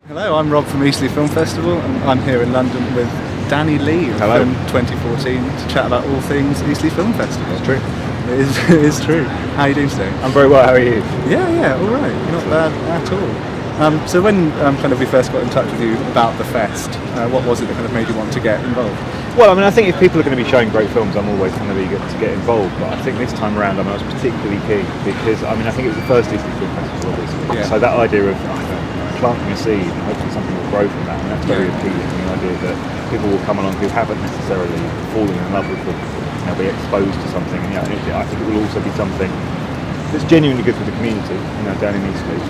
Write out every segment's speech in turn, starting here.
Hello, I'm Rob from Eastleigh Film Festival, and I'm here in London with Leigh of Hello. Film 2014 to chat about all things Eastleigh Film Festival. It's true. It is true. How are you doing today? I'm very well, how are you? Yeah, all right. Not bad at all. So when we first got in touch with you about the fest, what was it that kind of made you want to get involved? Well, I think if people are going to be showing great films, I'm always kind of eager to get involved. But I think this time around, I was particularly keen because, I think it was the first Eastleigh Film Festival, obviously. Yeah. So that idea of planting a seed and hopefully something will grow from that, and that's very appealing. The idea that people will come along who haven't necessarily fallen in love with them, be exposed to something. And, I think it will also be something that's genuinely good for the community, down in Eastleigh.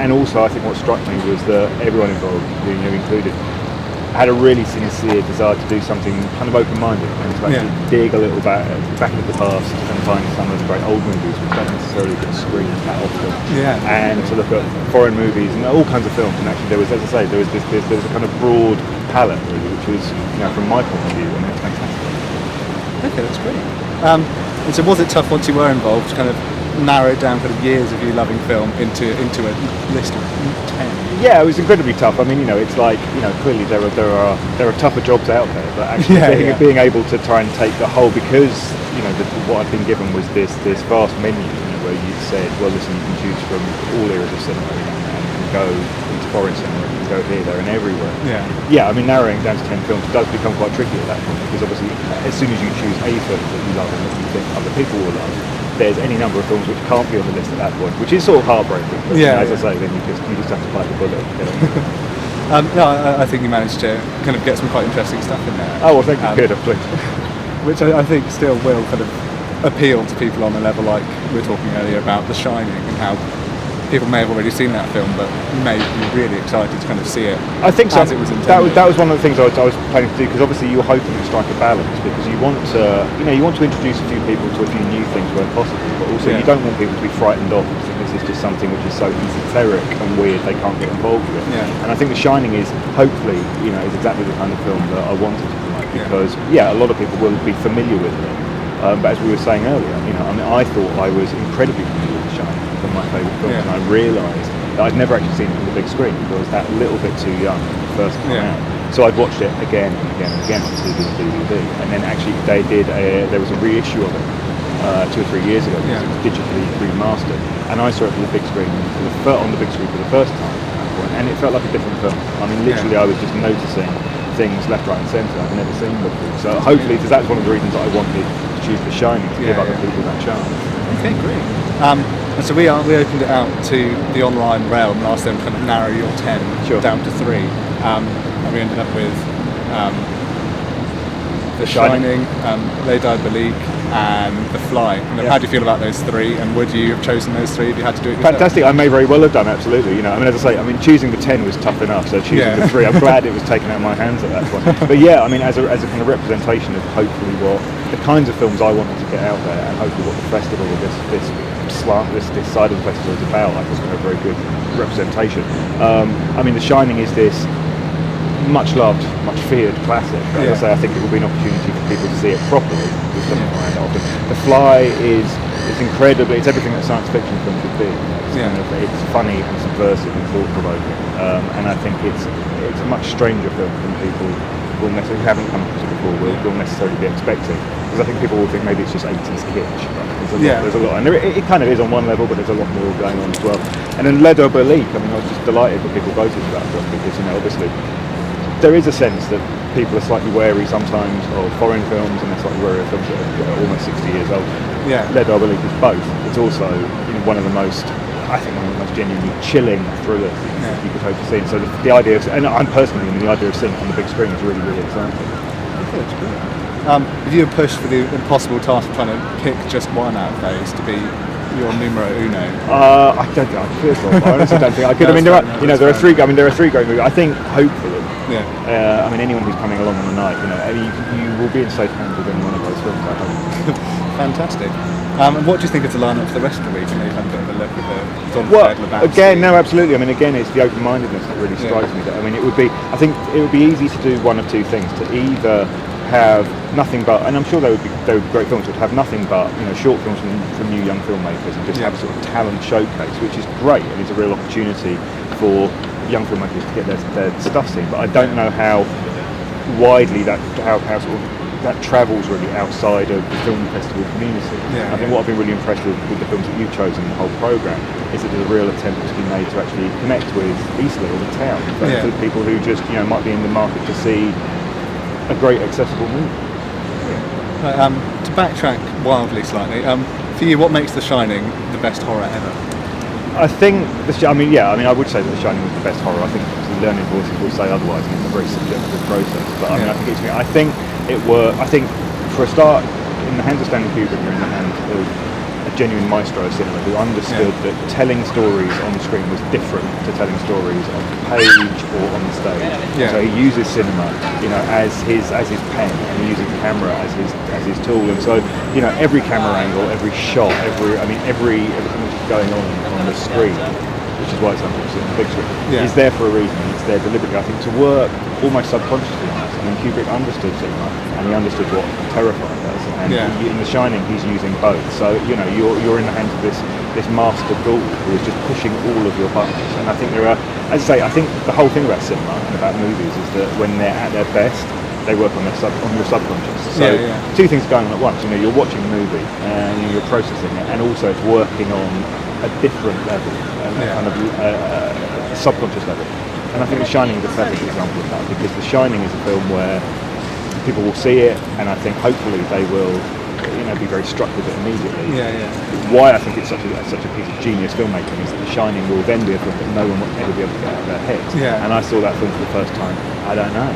And also, I think what struck me was that everyone involved, included, had a really sincere desire to do something kind of open-minded and to actually dig a little back into the past and find some of the great old movies which don't necessarily get screened that often. And to look at foreign movies and all kinds of films. And actually, there was, as I say, there was a kind of broad palette really, which was, from my point of view, it's fantastic. Okay, that's great. And so was it tough once you were involved to kind of narrow down kind of years of you loving film into a list of 10? Yeah, it was incredibly tough. It's like, clearly there are tougher jobs out there, but actually being able to try and take the whole, because what I've been given was this vast menu, where you said, well, listen, you can choose from all areas of cinema, and you can go into foreign cinema, you can go here, there, and everywhere. Narrowing down to 10 films does become quite tricky at that point, because obviously as soon as you choose a film that you love and that you think other people will love, there's any number of films which can't be on the list at that point, which is sort of heartbreaking. But, as I say, then you just have to bite the bullet. I think you managed to kind of get some quite interesting stuff in there. Oh, well, thank you. Good, please. Which I think still will kind of appeal to people on a level like we were talking earlier about The Shining, and how people may have already seen that film, but may be really excited to kind of see it. I think so. As it was intended. That was one of the things I was planning to do, because obviously you're hoping to strike a balance, because you want to, you want to introduce a few people to a few new things where possible, but also you don't want people to be frightened off and think this is just something which is so esoteric and weird they can't get involved with. And I think The Shining is hopefully, is exactly the kind of film that I wanted to promote, because a lot of people will be familiar with it. But as we were saying earlier, I thought I was incredibly familiar with The Shining, one of my favourite films, and I realised that I'd never actually seen it on the big screen because I was that little bit too young the first time out. So I'd watched it again and again and again on TV and DVD, and then actually there was a reissue of it 2 or 3 years ago, because it was digitally remastered, and I saw it on the big screen for the first time at that point, and it felt like a different film. Literally I was just noticing things left, right and centre I've never seen before. So hopefully, because that's one of the reasons that I wanted to choose The Shining, to give other people that chance. Okay, great. And so we opened it out to the online realm and asked them to kind of narrow your 10 down to 3. And we ended up with The Shining, Leigh, and The Fly. And how do you feel about those 3? And would you have chosen those 3 if you had to do it yourself? Fantastic. I may very well have done, absolutely. As I say, choosing the 10 was tough enough. So choosing the 3, I'm glad it was taken out of my hands at that point. But as a kind of representation of hopefully what the kinds of films I wanted to get out there, and hopefully what the festival, this side of the festival is about, I think a very good representation. The Shining is this much loved, much feared classic. As I say, I think it will be an opportunity for people to see it properly. The Fly is incredibly, it's everything that science fiction film should be. It's funny and subversive and thought-provoking, and I think it's a much stranger film than people who haven't come across it before will necessarily be expecting, because I think people will think maybe it's just 80s kitsch. There's a lot, and it kind of is on one level, but there's a lot more going on as well. And then Les Oberlique, I was just delighted that people voted for that film, because obviously there is a sense that people are slightly wary sometimes of foreign films, and they're slightly wary of films that are almost 60 years old. Les Oberlique is both. It's also one of the most genuinely chilling thrillers you could hope to see. And so the idea of, and I'm personally, the idea of seeing it on the big screen is really, really exciting. Okay, that's great. If you were pushed for the impossible task of trying to pick just one out of those to be your numero uno, I don't think I could. I honestly don't think I could. There are 3. There are 3 great movies. I think hopefully. Anyone who's coming along on the night, you will be in safe hands with any one of those films, I hope. Fantastic. And what do you think of the lineup for the rest of the week? You've had a bit of a look at the again, no, absolutely. Again, it's the open-mindedness that really strikes me. I think it would be easy to do one of two things: to either have nothing but, and I'm sure they would be great films, would have nothing but short films from new young filmmakers, and just have a sort of talent showcase, which is great, and it's a real opportunity for young filmmakers to get their stuff seen, but I don't know how widely how sort of that travels really outside of the film festival community. I think what I've been really impressed with the films that you've chosen in the whole programme is that there's a real attempt to be made to actually connect with Eastleigh or the town, for people who just might be in the market to see a great accessible movie. To backtrack wildly slightly, for you, what makes The Shining the best horror ever? I think, I would say that The Shining was the best horror. I think learning voices will say otherwise, and it's a very subjective process. But I think I think for a start, in the hands of Stanley Kubrick, you're in the hands of a genuine maestro of cinema who understood that telling stories on the screen was different to telling stories on the page or on the stage. So he uses cinema, as his pen, and he uses the camera as his tool. And so, every camera angle, every shot, everything which is going on the screen, which is why it's unfortunate in the big screen, is there for a reason. It's there deliberately, I think, to work almost subconsciously on us. I mean, Kubrick understood cinema, and he understood what terrifying does. And in The Shining, he's using both. So, you're in the hands of this master ghoul who is just pushing all of your buttons. And I think as I say, I think the whole thing about cinema and about movies is that when they're at their best, they work on your subconscious. So two things going on at once. You're watching a movie and you're processing it, and also it's working on a different level, kind of a subconscious level. And I think The Shining is a perfect example of that, because The Shining is a film where people will see it, and I think hopefully they will, be very struck with it immediately. Why I think it's such a piece of genius filmmaking is that The Shining will then be a film that no one will ever be able to get out of their heads. And I saw that film for the first time, I don't know,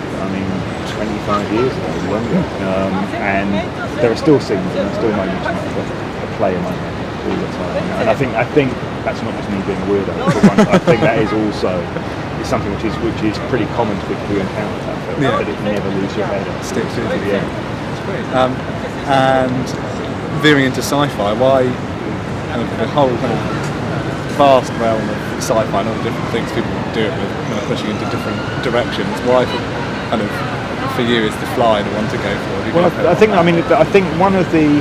25 years ago, longer. And there are still scenes and there are still moments that play in my head all the time. And I think that's not just me being a weirdo. I think that is also something which is pretty common to people who encounter that film, that it never lose your head. It sticks to the end. That's great. And veering into sci-fi, why the whole kind of vast realm of sci-fi and all the different things people do it with, pushing into different directions, why for you is The Fly the one to go for? Well, I think one of the...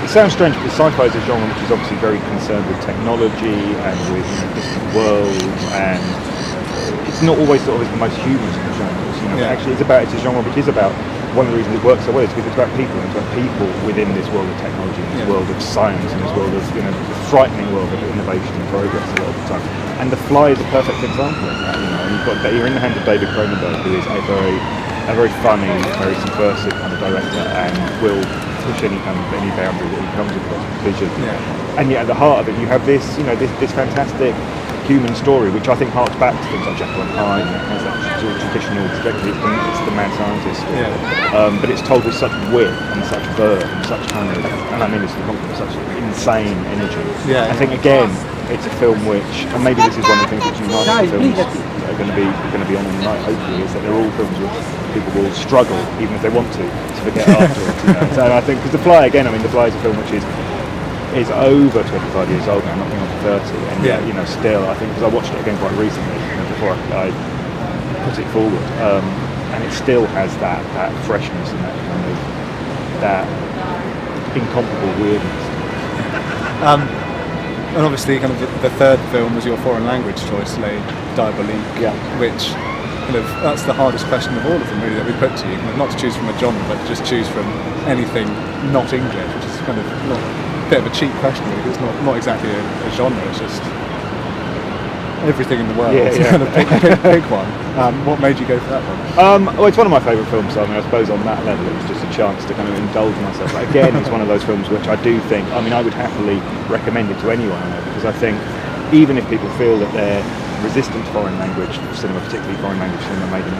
It sounds strange, but sci-fi is a genre which is obviously very concerned with technology and with distant worlds, and it's not always the most humorous of genres. Actually, it's a genre which is about, one of the reasons it works so well is because it's about people, and it's about people within this world of technology, in this world of science, in this world of the frightening world of innovation and progress a lot of the time. And The Fly is a perfect example of that. You're in the hands of David Cronenberg, who is a very funny, very subversive kind of director, and will push any boundary that he comes across vision. And yet at the heart of it, you have this fantastic human story, which I think harks back to things like Jekyll and Hyde, and it has that sort of traditional trajectory. It's the mad scientist story, but it's told with such wit and such verve and such kind of, and I mean this is such insane energy. I think again, it's a film which, and maybe this is one of the things which unites the films that are going to be on tonight, hopefully, is that they're all films which people will struggle, even if they want to forget afterwards. So I think, because The Fly again, The Fly is a film which is over 25 years old now, knocking on to 30, and still, I think, because I watched it again quite recently, before I put it forward, and it still has that freshness and that kind of, that incomparable weirdness. And obviously, kind of the third film was your foreign language choice, Leigh, which that's the hardest question of all of them, really, that we put to you. Not to choose from a genre, but just choose from anything not English, which is kind of not a bit of a cheap question, really, because it's not exactly a genre. It's just everything in the world. Kind of pick one. What made you go for that one? Well, it's one of my favourite films. I suppose on that level, it was just a chance to kind of indulge myself. But again, it's one of those films which I do think. I would happily recommend it to anyone, because I think even if people feel that they're resistant to foreign language cinema, particularly foreign language cinema made in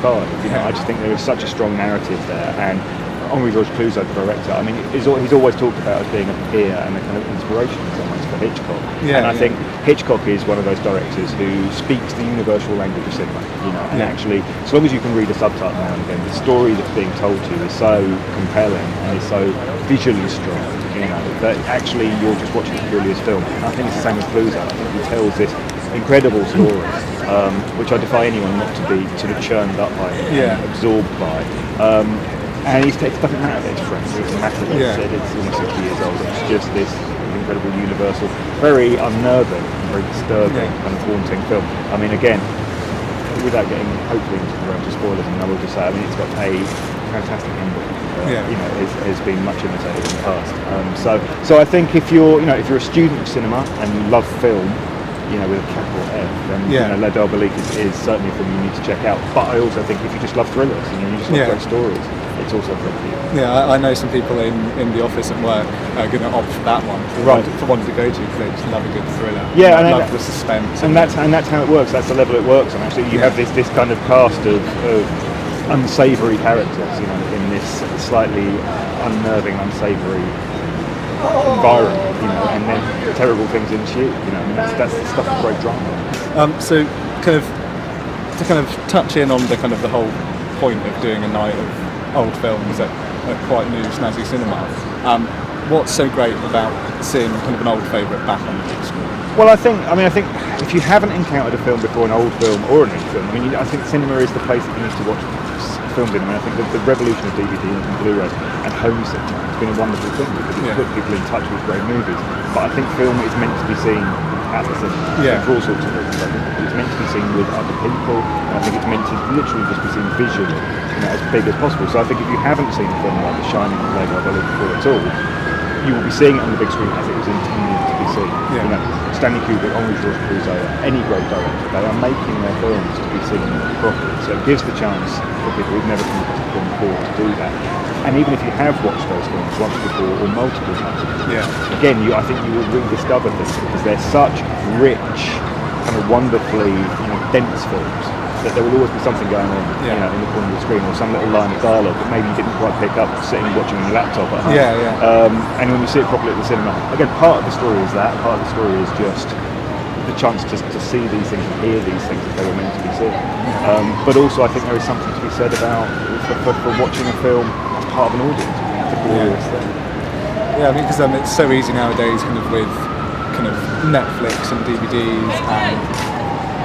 1955, I just think there is such a strong narrative there. And Henri Georges Clouzot, the director, he's always talked about as being a peer and a kind of inspiration in some ways for Hitchcock. I think Hitchcock is one of those directors who speaks the universal language of cinema. And actually, as long as you can read a subtitle now and again, the story that's being told to you is so compelling and is so visually strong. That actually you're just watching it purely as film. And I think it's the same with Clouzot. I think he tells this incredible story, which I defy anyone not to be sort of churned up by, absorbed by. And it doesn't matter that it's French, it doesn't matter that it's almost 60 years old, it's just this incredible universal, very unnerving, very disturbing, kind of haunting film. Again, without getting hopefully into the range of spoilers, and I will just say, I mean, it's got a fantastic ending. Has been much imitated in the past. So I think if you're a student of cinema and you love film, with a capital F, then Les Diaboliques is certainly a film you need to check out. But I also think if you just love thrillers, you just love great stories, it's also a film for you. Yeah, I know some people in the office at work are going to opt for that one, for one to go to, because they just love a good thriller. Yeah, and love the suspense. And that's how it works. That's the level it works on. Actually, you have this kind of cast of unsavoury characters, in this slightly unnerving, unsavoury environment, and then terrible things ensue. That's the stuff of great drama. So, to touch in on the whole point of doing a night of old films at quite new snazzy cinema. What's so great about seeing an old favourite back on the big screen? Well, I think if you haven't encountered a film before, an old film or a new film, I think cinema is the place that you need to watch films in. I think the revolution of DVD and Blu-ray and home cinema has been a wonderful thing because it's put people in touch with great movies. But I think film is meant to be seen at the cinema for all sorts of reasons. I think it's meant to be seen with other people. And I think it's meant to literally just be seen visually, as big as possible. So I think if you haven't seen a film like The Shining or Leigh before at all, you will be seeing it on the big screen as it was intended to be seen. Stanley Kubrick, Henri Georges Clouzot, any great director, they are making their films to be seen properly. So it gives the chance for people who've never seen a film before to do that. And even if you have watched those films once before or multiple times, again, I think you will rediscover things because they're such rich, wonderfully, dense films. That there will always be something going on, in the corner of the screen, or some little line of dialogue that maybe you didn't quite pick up sitting watching on your laptop at home. And when you see it properly at the cinema, again, part of the story is that. Part of the story is just the chance to see these things and hear these things as they were meant to be seen. But also, I think there is something to be said about for watching a film as part of an audience. It's a glorious thing. Yeah, because it's so easy nowadays, with Netflix and DVDs and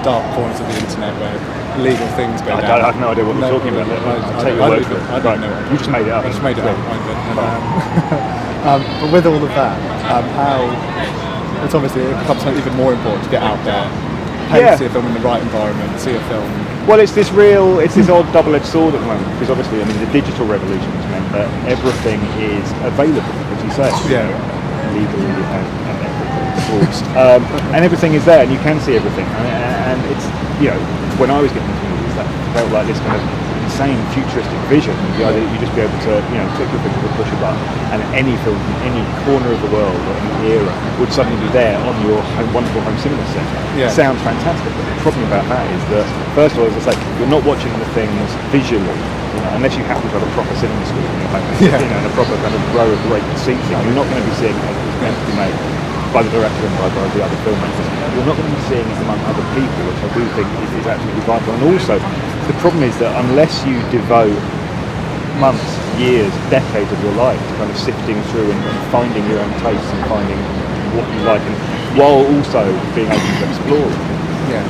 dark corners of the internet where illegal things go down. I have no idea what you're talking about. I'll take your word for it. I don't know. You just made it up. I just made it up. But with all of that, it's obviously it becomes even more important to get out there, pay to see a film in the right environment, see a film. Well, it's this odd double-edged sword at the moment because obviously, the digital revolution has meant that everything is available, as you say. Legally and and everything is there, and you can see everything. And it's when I was getting into movies, that felt like this kind of insane futuristic vision. The idea that you just be able to click your finger or push a button, and any film from any corner of the world or any era would suddenly be there on your wonderful home cinema set. It sounds fantastic, but the problem about that is that first of all, as I say, you're not watching the things visually. Unless you happen to have a proper cinema screen in your home, and a proper row of great seats, you're not going to be seeing it as it's meant to be made by the director and by the other filmmakers. You're not going to be seeing it among other people, which I do think is absolutely vital. And also, the problem is that unless you devote months, years, decades of your life to sifting through and finding your own tastes and finding what you like, and while also being able to explore it,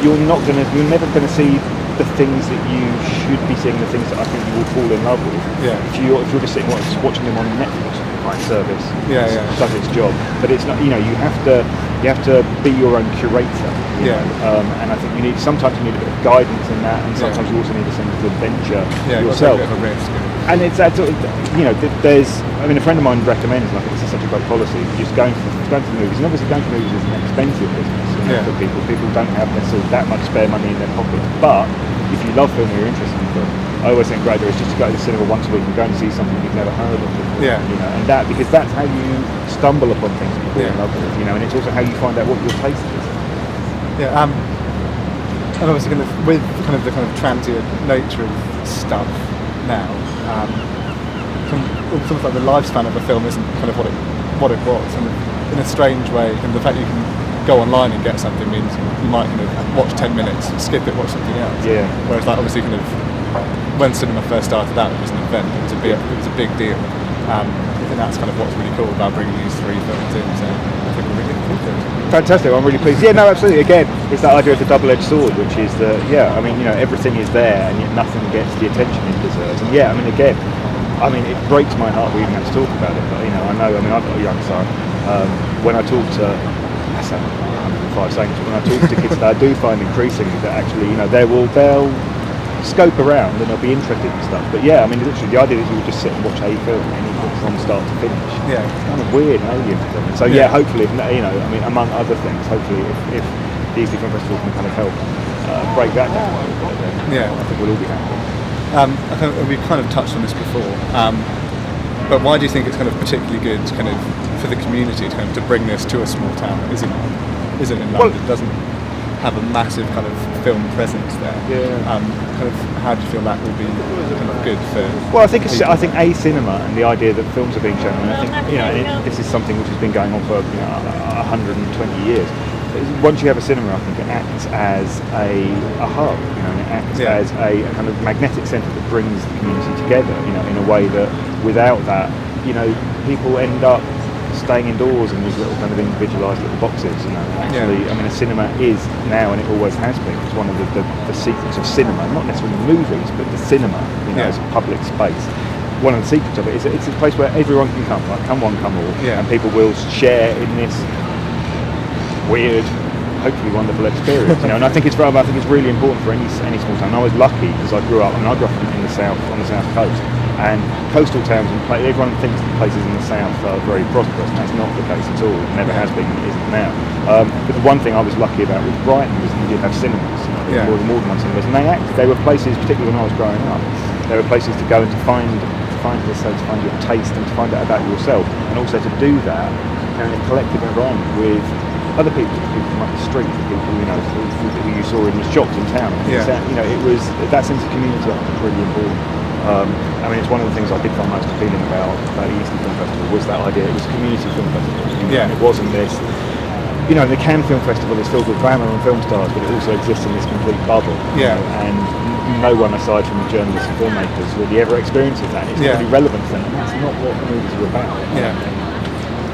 you're never going to see the things that you should be seeing, the things that I think you will fall in love with. If you're just sitting watching them on Netflix, service does its job, but it's not. You have to be your own curator. And I think sometimes you need a bit of guidance in that, and sometimes you also need a sense of adventure yourself. A bit of a risk. And it's that sort of, there's. A friend of mine recommends, and I think this is such a great policy, just going to the movies. And obviously, going to movies is an expensive business for people. People don't have necessarily that much spare money in their pocket, but if you love film, you're interested in film. I always think great is just to go to the cinema once a week and go and see something you've never heard of before. And because that's how you stumble upon things you fall in love with. And it's also how you find out what your taste is. And obviously, with the transient nature of stuff now, it's almost like the lifespan of a film isn't what it was. And in a strange way, the fact you can go online and get something means you might watch 10 minutes, skip it, watch something else. Whereas obviously when cinema first started out, it was an event. It was a big deal. I think that's what's really cool about bringing these three films in. So I think we're really looking forward to it. Fantastic! I'm really pleased. No, absolutely. Again, it's that idea of the double-edged sword, which is that everything is there, and yet nothing gets the attention it deserves. And it breaks my heart we even have to talk about it. But I know. I've got a young son. When I talk to 5 saying when I talk to kids that I do find increasingly that actually, you know, they'll scope around and they'll be interested in stuff. But yeah, I mean, literally the idea that you would just sit and watch a film, any film from start to finish, it's kind of weird and alien to them. And so hopefully, you know, I mean, among other things, hopefully if the Eastleigh Film Festival can kind of help break that down a little bit, then I think we'll all be happy. We've kind of touched on this before, but why do you think it's kind of particularly good kind of for the community to kind of to bring this to a small town that isn't in London, doesn't have a massive kind of film presence there? Kind of how do you feel that will be kind of good for? Well, I think a cinema and the idea that films are being shown, and I think, you know, and this is something which has been going on for 120 years. Once you have a cinema, I think it acts as a hub, you know, and it acts as a kind of magnetic centre that brings the community together, you know, in a way that without that, you know, people end up staying indoors in these little kind of individualised little boxes, you know. Actually, I mean, a cinema is now, and it always has been, it's one of the secrets of cinema, not necessarily movies, but the cinema, you know, as a public space. One of the secrets of it is it's a place where everyone can come, like come one, come all, and people will share in this weird, hopefully wonderful experience, you know. And I think it's really important for any small town. And I was lucky because I grew up in the south, on the south coast, and coastal towns and everyone thinks that places in the south are very prosperous, and that's not the case at all. It never has been, it isn't now. But the one thing I was lucky about with Brighton was that you did have cinemas, you know, more than one cinemas, and they were places, particularly when I was growing up, they were places to go and to find your taste and to find out about yourself, and also to do that in a collective environment with other people from up the street, people, you know, who you saw in the shops in town. You know, it was that sense of community I think is really important. I mean, it's one of the things I did find most appealing about the Eastleigh Film Festival was that idea. It was a community film festival. You know, and it wasn't this. You know, the Cannes Film Festival is filled with glamour and film stars, but it also exists in this complete bubble. You know, and no one aside from the journalists and filmmakers really ever experiences that. It's not really relevant to them, and that's not what the movies are about.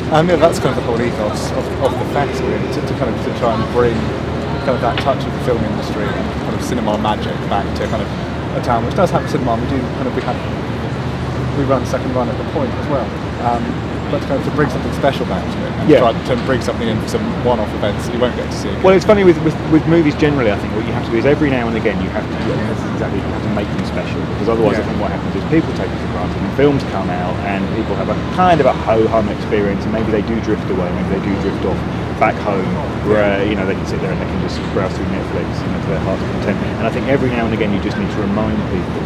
That's kind of the whole ethos of the festival, to kind of to try and bring kind of that touch of the film industry and kind of cinema magic back to kind of a town which does have a cinema. We run second run at the Point as well, but kind of to bring something special back to it and try to bring something in for some one-off events that you won't get to see again. Well, it's funny with movies generally. I think what you have to do is every now and again you have to make them special, because otherwise I think what happens is people take it for granted and films come out and people have a kind of a ho-hum experience, and maybe they do drift away, maybe they do drift off back home where, you know, they can sit there and they can just browse through Netflix, you know, to their heart's content. And I think every now and again you just need to remind people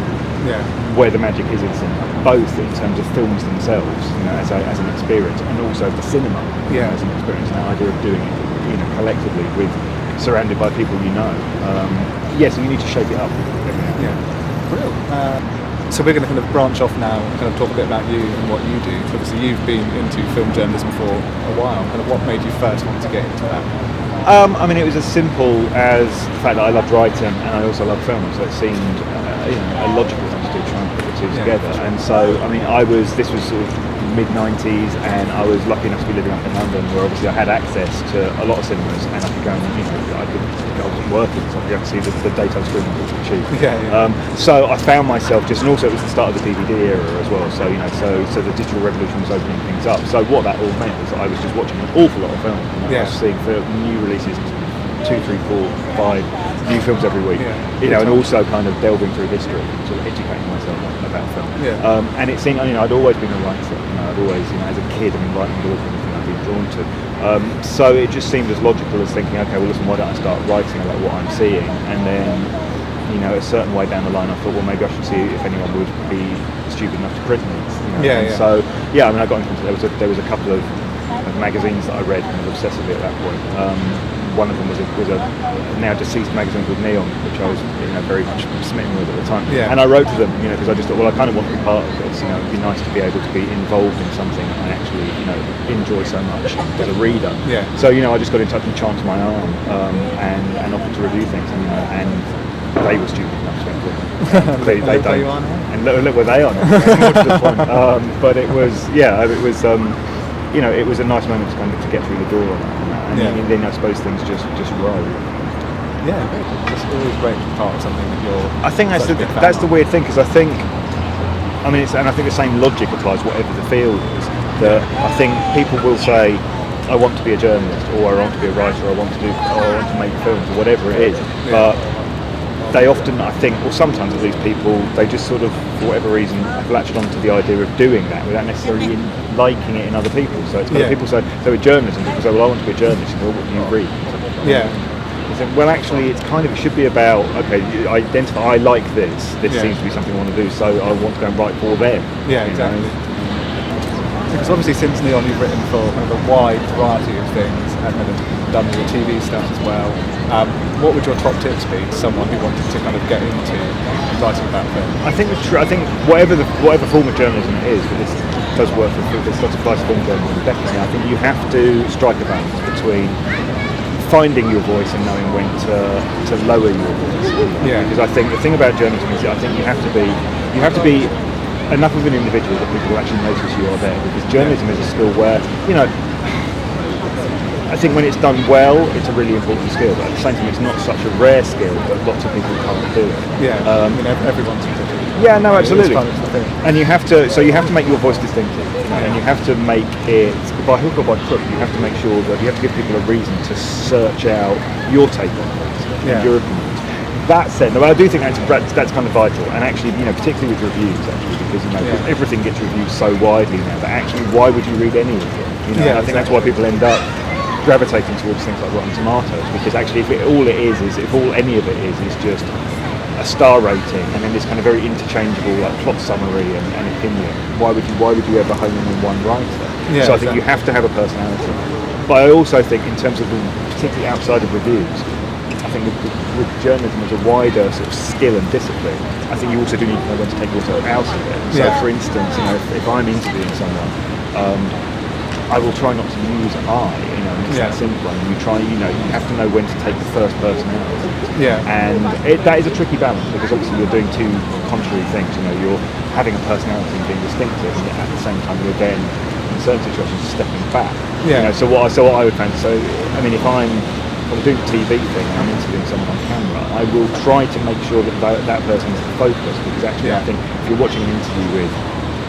where the magic is in cinema, both in terms of films themselves, you know, as an experience, and also the cinema as an experience, and that idea of doing it, you know, collectively surrounded by people you know. So you need to shape it up every now and then. Brilliant. So we're going to kind of branch off now and kind of talk a bit about you and what you do. So obviously you've been into film journalism for a while. Kind of what made you first want to get into that? I mean, it was as simple as the fact that I loved writing and I also loved film, so it seemed a logical thing to do, try and put the two together. And so, I mean, this was sort of mid-90s, and I was lucky enough to be living up in London, where obviously I had access to a lot of cinemas, and I could go and, you know, I wasn't working, so I could see the daytime screening was cheap. So I found myself and also it was the start of the DVD era as well, so, you know, so the digital revolution was opening things up. So what that all meant was that I was just watching an awful lot of film. You know, I was seeing new releases, 2, 3, 4, 5 new films every week, you know, and also kind of delving through history, sort of educating myself about film. And it seemed, you know, I'd always been a writer. You know, I'd always, you know, as a kid, I mean, writing was always been the thing I'd been drawn to. So it just seemed as logical as thinking, okay, well, listen, why don't I start writing about what I'm seeing? And then, you know, a certain way down the line, I thought, well, maybe I should see if anyone would be stupid enough to print these. You know? So, I mean, I got into there was a couple of magazines that I read kind of obsessively at that point. One of them was a now deceased magazine called Neon, which I was, you know, very much smitten with at the time. And I wrote to them, you know, because I just thought, well, I kind of want to be part of this. You know, it'd be nice to be able to be involved in something I actually, you know, enjoy so much as a reader. So, you know, I just got in touch and chanced my arm and offered to review things, and, you know, and they were stupid enough to include them. They don't. And look where they are now. More to the point. But it was, it was. You know, it was a nice moment to kind of to get through the door on that, and then I suppose things just roll. It's always great to be part of something that you're. I think that's the weird thing, because I think the same logic applies whatever the field is. That I think people will say, I want to be a journalist, or I want to be a writer, or I want to make films, or whatever it is. But they often, I think, or sometimes at least, people, they just sort of, for whatever reason, have latched onto the idea of doing that without necessarily liking it in other people. So it's kind of people say, so with journalism, people say, well, I want to be a journalist. Well, what do you read? I think, well, actually, it should be about, okay, you identify, I like this seems to be something I want to do, so I want to go and write for them. Yeah, exactly. Because obviously since Neon you've written for kind of a wide variety of things and kind of done your TV stuff as well. What would your top tips be to someone who wanted to kind of get into writing about film? I think whatever form of journalism it is, but this does work for this does apply to film journalism definitely. I think you have to strike a balance between finding your voice and knowing when to lower your voice. Because I think the thing about journalism is I think you have to be enough of an individual that people will actually notice you are there, because journalism is a skill where, I think when it's done well, it's a really important skill, but at the same time it's not such a rare skill that lots of people can't do it. Everyone's particularly. Yeah, no, absolutely. And you have to make your voice distinctive, and you have to make it, by hook or by crook, you have to make sure that you have to give people a reason to search out your take on it, your opinion. That said, I do think that's kind of vital, and actually, particularly with reviews, actually, because everything gets reviewed so widely now. But actually, why would you read any of it? I think that's why people end up gravitating towards things like Rotten Tomatoes, because actually, if all any of it is just a star rating and then this kind of very interchangeable like plot summary and opinion, why would you ever hone in on one writer? So I think you have to have a personality. But I also think, in terms of particularly outside of reviews, I think with journalism as a wider sort of skill and discipline, I think you also do need to know when to take yourself out of it. So for instance, if I'm interviewing someone, I will try not to use I, it's that simple. And you have to know when to take the first person out. And that is a tricky balance, because obviously you're doing two contrary things. You're having a personality and being distinctive, and at the same time you're then, in certain situations, stepping back. So what I would fancy, if I'm doing the TV thing and I'm interviewing someone on camera, I will try to make sure that person is the focus, because actually I think if you're watching an interview with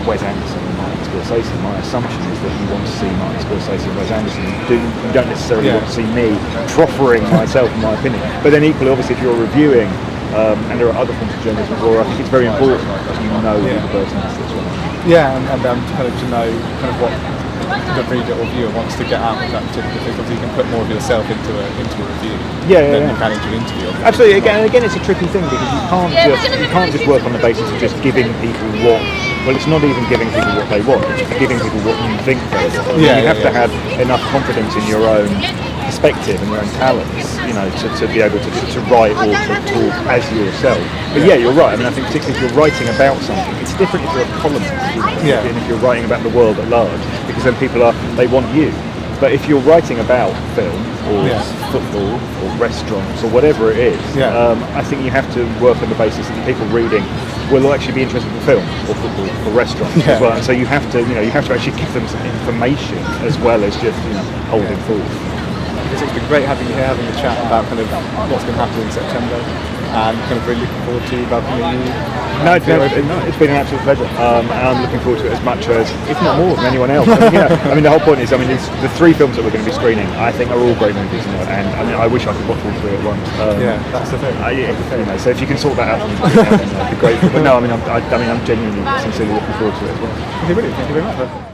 Wes Anderson and Martin Scorsese, my assumption is that you want to see Martin Scorsese and Wes Anderson. You don't necessarily want to see me proffering myself and my opinion. But then equally, obviously, if you're reviewing, and there are other forms of journalism where I think it's very important that you know who the person is that's right. And kind of to know kind of what the reader or viewer wants to get out of that particular thing, because you can put more of yourself into a review than you can into an interview. Absolutely. Again, it's a tricky thing, because you can't just work on the basis of just giving people what. Well, it's not even giving people what they want; it's giving people what you think they want. You have to have enough confidence in your own perspective and your own talents, to be able to write or to talk as yourself. But you're right. I think particularly if you're writing about something, it's different if you're a columnist, and if you're writing about the world at large, because then people they want you. But if you're writing about film or football or restaurants or whatever it is, I think you have to work on the basis that the people reading will actually be interested in film or football or restaurants as well. And so you have to actually give them some information as well as just holding forth. It's been great having you here, having a chat about kind of what's going to happen in September, and kind of really looking forward to welcoming you. It's been an absolute pleasure, and I'm looking forward to it as much as, if not more, than anyone else. The whole point is, the three films that we're going to be screening, I think, are all great movies, and I wish I could watch all three at once. That's the thing. So if you can sort that out, that'd be great. But no, I'm genuinely, sincerely looking forward to it as well. Okay, brilliant. Thank you very much.